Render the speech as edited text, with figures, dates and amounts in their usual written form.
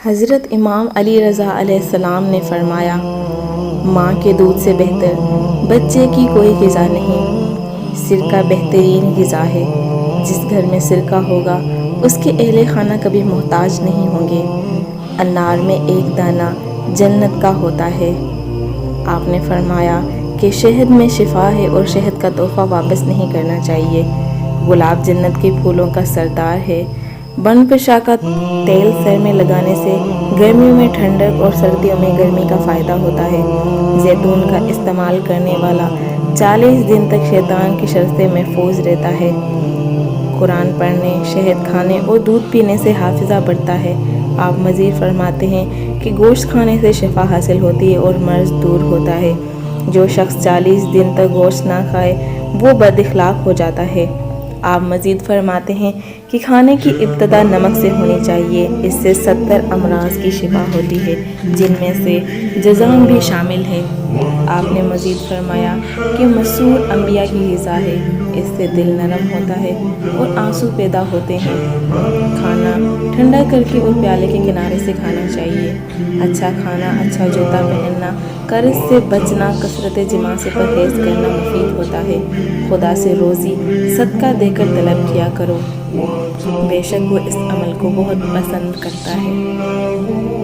حضرت امام علی رضا علیہ السلام نے فرمایا، ماں کے دودھ سے بہتر بچے کی کوئی غذا نہیں۔ سرکہ بہترین غذا ہے۔ جس گھر میں سرکہ ہوگا اس کے اہل خانہ کبھی محتاج نہیں ہوں گے۔ انار میں ایک دانہ جنت کا ہوتا ہے۔ آپ نے فرمایا کہ شہد میں شفا ہے اور شہد کا تحفہ واپس نہیں کرنا چاہیے۔ گلاب جنت کے پھولوں کا سردار ہے۔ بن پشا کا تیل سر میں لگانے سے گرمیوں میں ٹھنڈک اور سردیوں میں گرمی کا فائدہ ہوتا ہے۔ زیتون کا استعمال کرنے والا 40 دن تک شیطان کے شر سے محفوظ رہتا ہے۔ قرآن پڑھنے، شہد کھانے اور دودھ پینے سے حافظہ بڑھتا ہے۔ آپ مزید فرماتے ہیں کہ گوشت کھانے سے شفا حاصل ہوتی ہے اور مرض دور ہوتا ہے۔ جو شخص 40 دن تک گوشت نہ کھائے وہ بد اخلاق ہو جاتا ہے۔ آپ مزید فرماتے ہیں کہ کھانے کی ابتدا نمک سے ہونی چاہیے۔ اس سے 70 امراض کی شفا ہوتی ہے، جن میں سے جذام بھی شامل ہے۔ آپ نے مزید فرمایا کہ مسور انبیاء کی غذا ہے۔ اس سے دل نرم ہوتا ہے اور آنسو پیدا ہوتے ہیں۔ کھانا ٹھنڈا کر کے اور پیالے کے کنارے سے کھانا چاہیے۔ اچھا کھانا، اچھا جوتا پہننا، قرض سے بچنا، کثرت جماع سے پرہیز کرنا مفید ہوتا ہے۔ خدا سے روزی صدقہ دے کر طلب کیا کرو، بے شک وہ اس عمل کو بہت پسند کرتا ہے۔